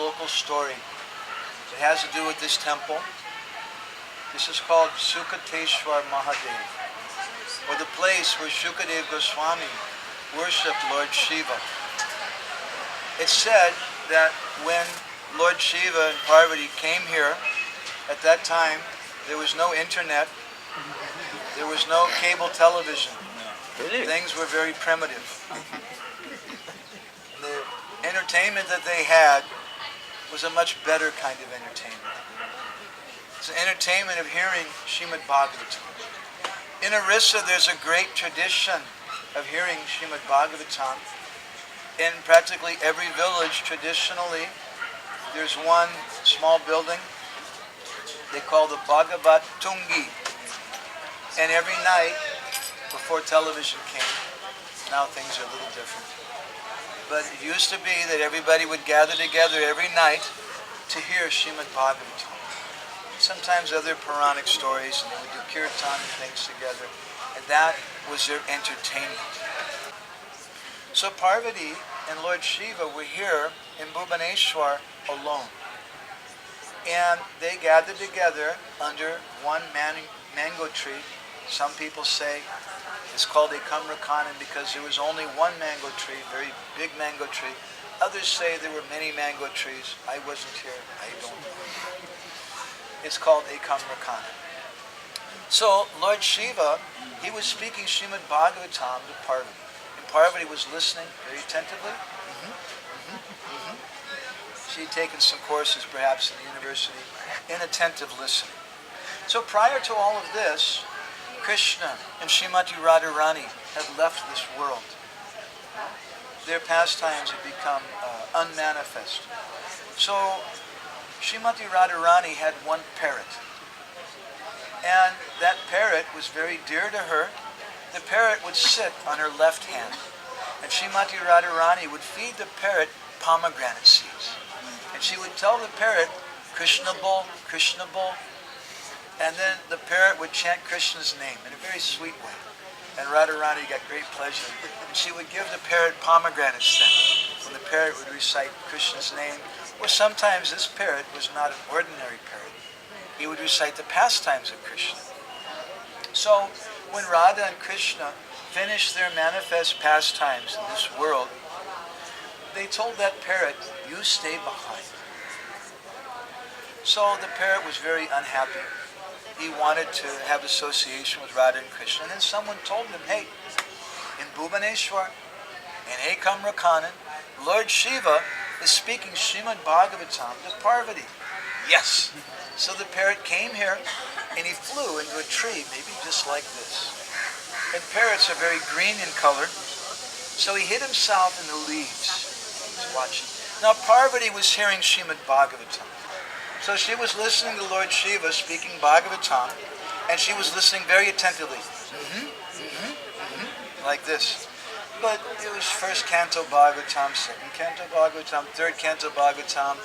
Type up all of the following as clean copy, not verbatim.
local story. It has to do with this temple. This is called Sukatesvar Mahadev, or the place where Shukadev Goswami worshipped Lord Shiva. It's said that when Lord Shiva and Parvati came here, at that time there was no internet, there was no cable television. Really? Things were very primitive. The entertainment that they had was a much better kind of entertainment. It's an entertainment of hearing Srimad Bhagavatam. In Orissa, there's a great tradition of hearing Srimad Bhagavatam. In practically every village, traditionally, there's one small building they call the Bhagavat Tungi. And every night, before television came, now things are a little different. But it used to be that everybody would gather together every night to hear Srimad Bhagavatam. Sometimes other Puranic stories, and they would do kirtan and things together. And that was their entertainment. So Parvati and Lord Shiva were here in Bhubaneswar alone. And they gathered together under one mango tree. Some people say it's called a Kamrakanan because there was only one mango tree, very big mango tree. Others say there were many mango trees. I wasn't here. I don't know. It's called a Kamrakanan. So Lord Shiva, he was speaking Srimad Bhagavatam to Parvati. And Parvati was listening very attentively. She had taken some courses perhaps in the university in attentive listening. So prior to all of this, Krishna and Srimati Radharani had left this world. Their pastimes had become unmanifest. So Srimati Radharani had one parrot. And that parrot was very dear to her. The parrot would sit on her left hand. And Srimati Radharani would feed the parrot pomegranate seeds. And she would tell the parrot, Krishna Bol, Krishna Bol. And then the parrot would chant Krishna's name in a very sweet way. And Radharani got great pleasure. And she would give the parrot pomegranates then. And the parrot would recite Krishna's name. Or sometimes this parrot was not an ordinary parrot. He would recite the pastimes of Krishna. So when Radha and Krishna finished their manifest pastimes in this world, they told that parrot, you stay behind. So the parrot was very unhappy. He wanted to have association with Radha and Krishna. And then someone told him, hey, in Bhubaneswar, in Ekam Rakanan, Lord Shiva is speaking Srimad Bhagavatam to Parvati. Yes. So the parrot came here and he flew into a tree, maybe just like this. And parrots are very green in color. So he hid himself in the leaves. He was watching. Now Parvati was hearing Srimad Bhagavatam. So she was listening to Lord Shiva speaking Bhagavatam, and she was listening very attentively. Like this. But it was first canto Bhagavatam, second canto Bhagavatam, third canto Bhagavatam,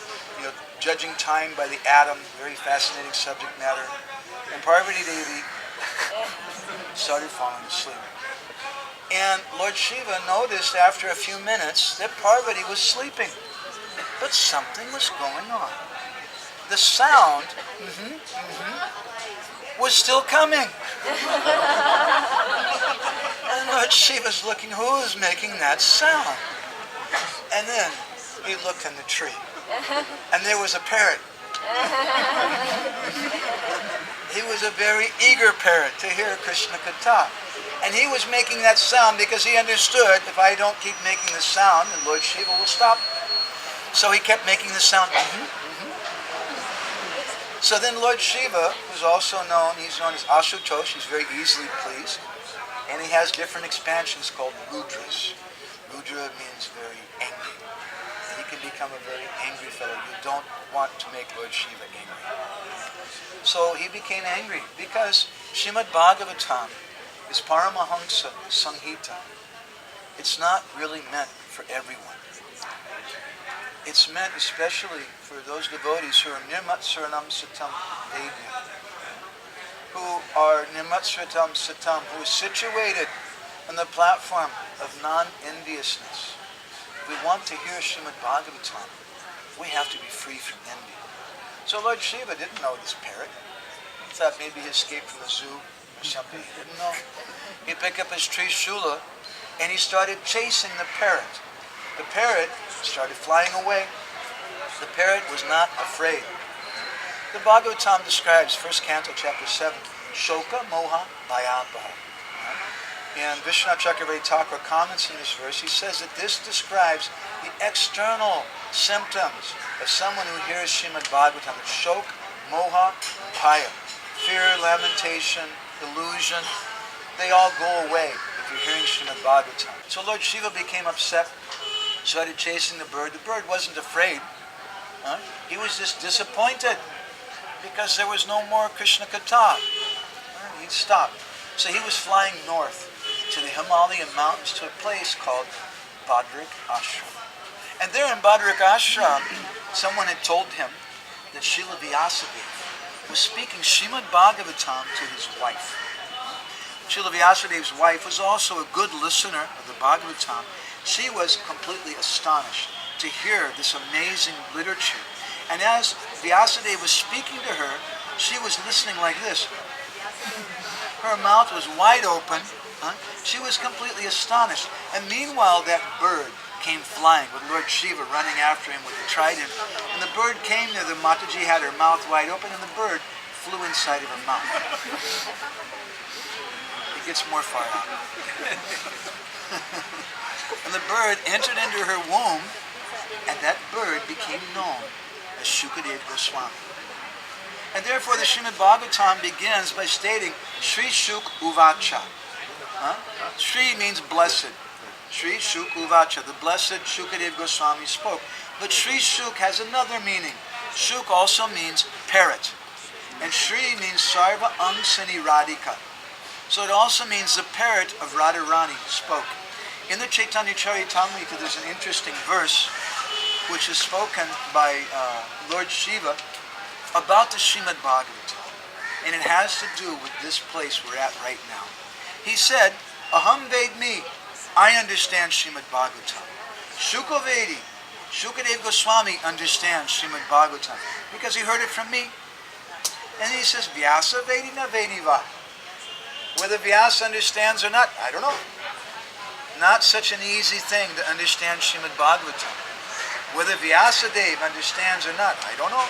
judging time by the atom, very fascinating subject matter. And Parvati Devi started falling asleep. And Lord Shiva noticed after a few minutes that Parvati was sleeping. But something was going on. The sound was still coming. And Lord Shiva's looking, who is making that sound? And then he looked in the tree. And there was a parrot. He was a very eager parrot to hear Krishna Katha. And he was making that sound because he understood, if I don't keep making the sound, then Lord Shiva will stop. So he kept making the sound. So then Lord Shiva, who's also known, he's known as Ashutosh, he's very easily pleased. And he has different expansions called Rudras. Rudra means very angry. And he can become a very angry fellow. You don't want to make Lord Shiva angry. So he became angry because Srimad Bhagavatam is Paramahamsa Sanghita. It's not really meant for everyone. It's meant especially for those devotees who are Nirmatsaranam Satam Devya, who are Nirmatsaranam Satam, who is situated on the platform of non-enviousness. We want to hear Srimad Bhagavatam. We have to be free from envy. So Lord Shiva didn't know this parrot. He thought maybe he escaped from the zoo or something. He didn't know. He picked up his Trishula and he started chasing the parrot. The parrot started flying away. The parrot was not afraid. The Bhagavatam describes, first canto, chapter 7, Shoka Moha Bhayapaha. And Vishwanath Chakravarti Thakur comments in this verse. He says that this describes the external symptoms of someone who hears Srimad Bhagavatam. Shok, Moha, Bhaya. Fear, lamentation, illusion, they all go away if you're hearing Srimad Bhagavatam. So Lord Shiva became upset, started chasing the bird. The bird wasn't afraid. He was just disappointed because there was no more Krishna Katha. He stopped. So he was flying north to the Himalayan mountains to a place called Badrik Ashram. And there in Badrik Ashram, someone had told him that Srila Vyasadeva was speaking Srimad Bhagavatam to his wife. Srila Vyasadev's wife was also a good listener of the Bhagavatam. She was completely astonished to hear this amazing literature. And as Vyasadeva was speaking to her, she was listening like this. Her mouth was wide open. She was completely astonished. And meanwhile, that bird came flying with Lord Shiva running after him with the trident. And the bird came near the Mataji, had her mouth wide open, and the bird flew inside of her mouth. It gets more far out. And the bird entered into her womb, and that bird became known as Sukadeva Goswami. And therefore the Srimad Bhagavatam begins by stating Sri Shuk Uvacha. Sri means blessed. Sri Shuk Uvacha, the blessed Sukadeva Goswami spoke. But Sri Shuk has another meaning. Shuk also means parrot. And Sri means Sarva Angsani Radhika. So it also means the parrot of Radharani spoke. In the Chaitanya Charitamrita there's an interesting verse which is spoken by Lord Shiva about the Srimad Bhagavatam. And it has to do with this place we're at right now. He said, Aham Vedmi, I understand Srimad Bhagavatam. Shuka Vedi, Sukadeva Goswami understands Srimad Bhagavatam because he heard it from me. And he says, Vyasa Vedi na Vediva. Whether Vyasa understands or not, I don't know. Not such an easy thing to understand Srimad Bhagavatam. Whether Vyasadeva understands or not, I don't know.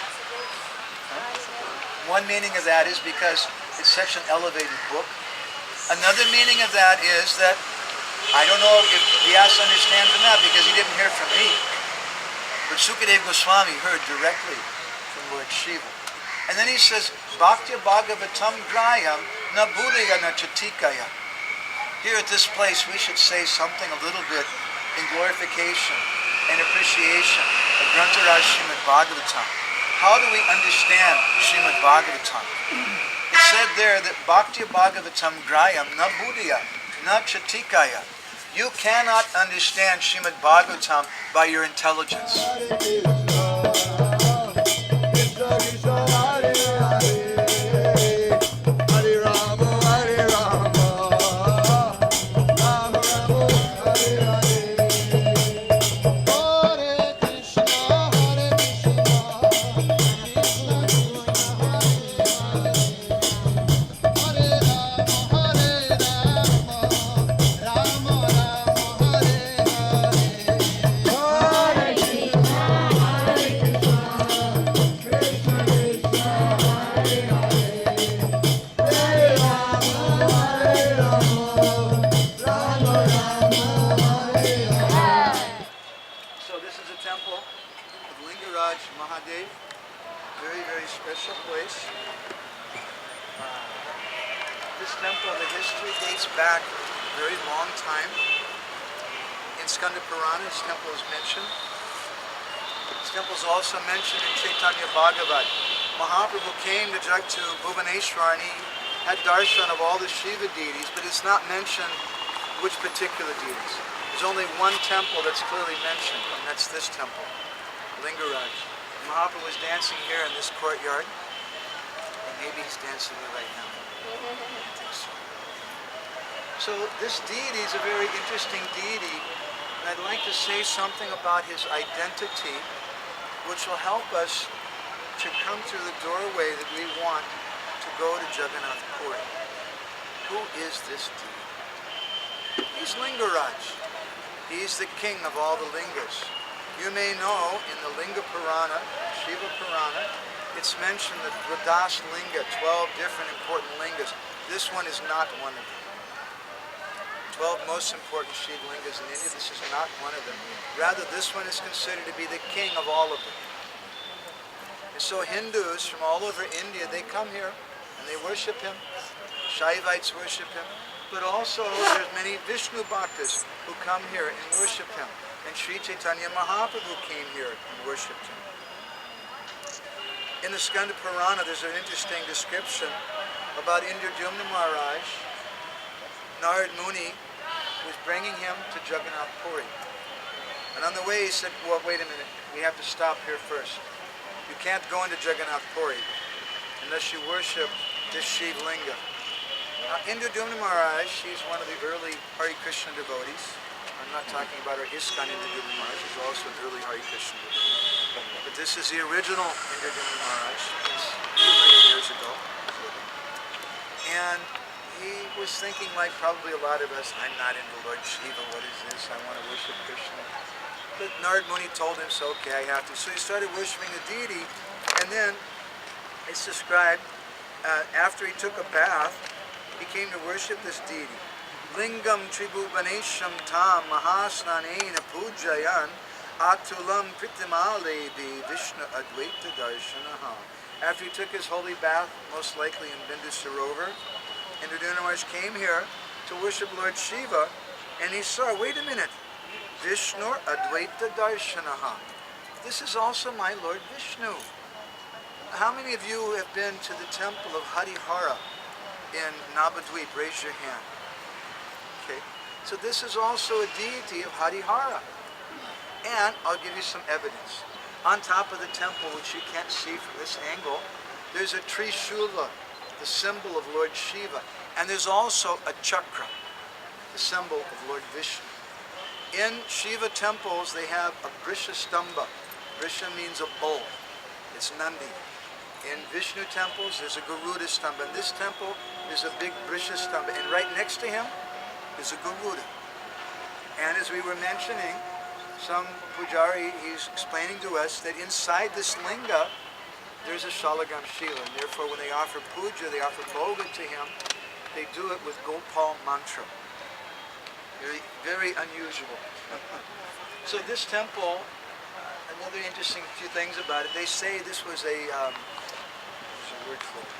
One meaning of that is because it's such an elevated book. Another meaning of that is that I don't know if Vyasa understands or not because he didn't hear from me. But Sukadeva Goswami heard directly from Lord Shiva. And then he says, Bhaktya Bhagavatam Grayam na Buddhaya na Chatikaya. Here at this place we should say something a little bit in glorification and appreciation of Grantaraj Srimad Bhagavatam. How do we understand Srimad Bhagavatam? It said there that Bhaktya Bhagavatam Grayam na Buddhaya na Chatikaya. You cannot understand Srimad Bhagavatam by your intelligence. Special place. This temple, the history dates back a very long time. In Skanda Purana, this temple is mentioned. This temple is also mentioned in Chaitanya Bhagavat. Mahaprabhu came to Bhubaneswar and he had darshan of all the Shiva deities, but it's not mentioned which particular deities. There's only one temple that's clearly mentioned, and that's this temple, Lingaraj. Mahaprabhu was dancing here in this courtyard, and maybe he's dancing here right now. I think so. So this deity is a very interesting deity, and I'd like to say something about his identity which will help us to come through the doorway that we want to go to Jagannath Puri. Who is this deity? He's Lingaraj. He's the king of all the lingas. You may know in the Linga Purana, Shiva Purana, it's mentioned that Dvadas Linga, 12 different important lingas. This one is not one of them. 12 most important Shiva lingas in India, this is not one of them. Rather, this one is considered to be the king of all of them. And so Hindus from all over India, they come here and they worship him. Shaivites worship him. But also there's many Vishnu Bhaktas who come here and worship him. And Sri Chaitanya Mahaprabhu came here and worshipped him. In the Skanda Purana, there's an interesting description about Indradyumna Maharaj. Narad Muni was bringing him to Jagannath Puri. And on the way he said, well, wait a minute, we have to stop here first. You can't go into Jagannath Puri unless you worship this Shiv Linga. Now, Indradyumna Maharaj, she's one of the early Hare Krishna devotees. I'm not talking about our ISKCON Indradyumna Maharaj, she's also an early Hare Krishna devotee. But this is the original Indradyumna Maharaj, it's 2 million years ago. And he was thinking, like probably a lot of us, I'm not into Lord Shiva, what is this? I want to worship Krishna. But Narad Muni told him, so okay, I have to. So he started worshiping the deity, and then it's described, after he took a bath, he came to worship this deity. Lingam Tribhubanesham tam mahasnanena pujayan atulam pritimalevi Vishnu advaita darshanaha. After he took his holy bath, most likely in Bindu Sarovar, Indradyumna Maharaj came here to worship Lord Shiva, and he saw, wait a minute, Vishnu advaita darshanaha. This is also my Lord Vishnu. How many of you have been to the temple of Harihara in Navadvip? Raise your hand. Okay. So this is also a deity of Harihara. And I'll give you some evidence. On top of the temple, which you can't see from this angle, there's a Trishula, the symbol of Lord Shiva. And there's also a chakra, the symbol of Lord Vishnu. In Shiva temples, they have a Brisha Stamba. Brisha means a bull. It's Nandi. In Vishnu temples, there's a Garuda Stamba. In this temple, there's a big Brisha Stamba. And right next to him is a Garuda. And as we were mentioning, some pujari, he's explaining to us that inside this linga, there's a Shalagam Shila. And therefore, when they offer puja, they offer bhoga to him, they do it with Gopal mantra. Very, very unusual. So this temple, another interesting few things about it, they say this was a, there's a word for it,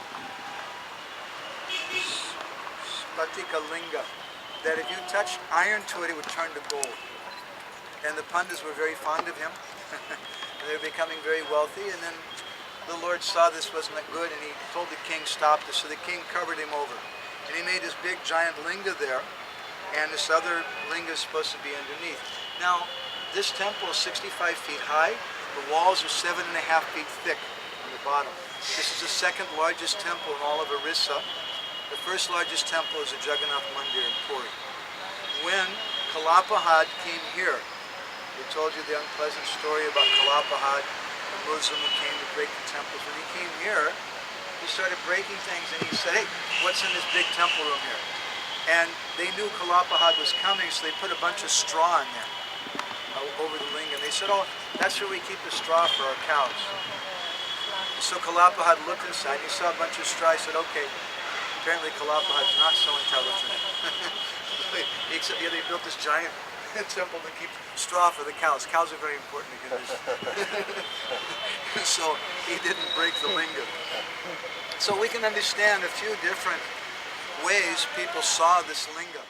Spatika Linga, that if you touched iron to it, it would turn to gold. And the Pandits were very fond of him. And they were becoming very wealthy, and then the Lord saw this wasn't that good, and he told the king, stop this. So the king covered him over. And he made this big giant linga there, and this other linga is supposed to be underneath. Now, this temple is 65 feet high. The walls are 7.5 feet thick on the bottom. This is the second largest temple in all of Orissa. The first largest temple is the Jagannath Mandir in Puri. When Kalapahad came here, we told you the unpleasant story about Kalapahad, the Muslim who came to break the temples. When he came here, he started breaking things, and he said, hey, what's in this big temple room here? And they knew Kalapahad was coming, so they put a bunch of straw in there over the linga. And they said, oh, that's where we keep the straw for our cows. So Kalapahad looked inside, and he saw a bunch of straw. He said, okay, apparently Kalapahad's not so intelligent. Except, yeah, they built this giant temple to keep straw for the cows. Cows are very important to Hindus. So he didn't break the linga. So we can understand a few different ways people saw this linga.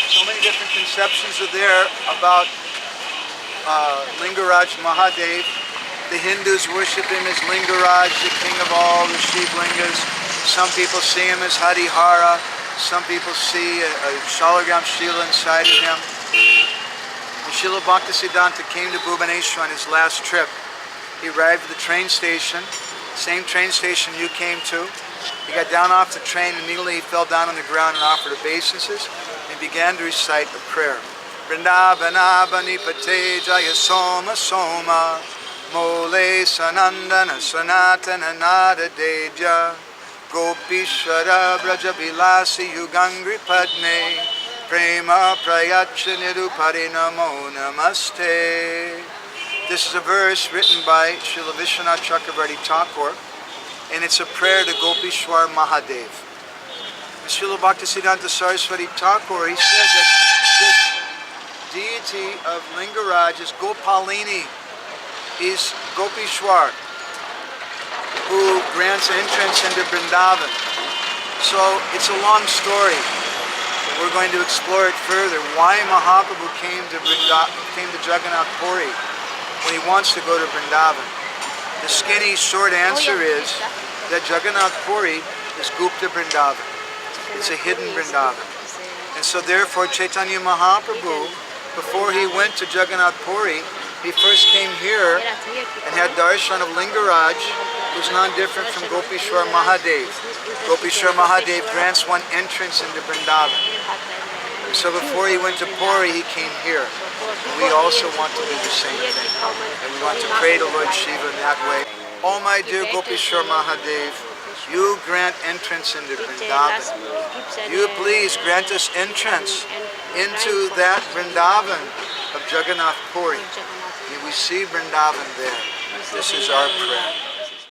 So many different conceptions are there about Lingaraj Mahadev. The Hindus worship him as Lingaraj, the king of all the Shiv lingas. Some people see him as Harihara. Some people see a Shalagam Shila inside of him. When Srila Bhaktisiddhanta came to Bhubaneswar on his last trip, he arrived at the train station, same train station you came to. He got down off the train, and immediately he fell down on the ground and offered obeisances and began to recite a prayer. Vrindavana Banipate Jaya Soma Soma Mole Sanandana Sanatana Nada Deja Gopishwara Brajabilasi Yugangri Padme Prema Prayacha Niruparinamo Namaste. This is a verse written by Srila Vishwanath Chakravarti Thakur, and it's a prayer to Gopishwar Mahadev. Srila Bhaktisiddhanta Saraswati Thakur, he said that this deity of Lingaraj is Gopalini, is Gopishwar, who grants entrance into Vrindavan. So it's a long story. We're going to explore it further. Why Mahaprabhu came to Jagannath Puri when he wants to go to Vrindavan. The skinny, short answer is that Jagannath Puri is Gupta Vrindavan. It's a hidden Vrindavan. And so therefore Chaitanya Mahaprabhu, before he went to Jagannath Puri, he first came here and had darshan of Lingaraj, who's none different from Gopishwar Mahadev. Gopishwar Mahadev grants one entrance into Vrindavan. So before he went to Puri, he came here. And we also want to do the same thing. And we want to pray to Lord Shiva in that way. Oh my dear Gopishwar Mahadev, you grant entrance into Vrindavan. You please grant us entrance into that Vrindavan of Jagannath Puri. May we see Vrindavan there. This is our prayer.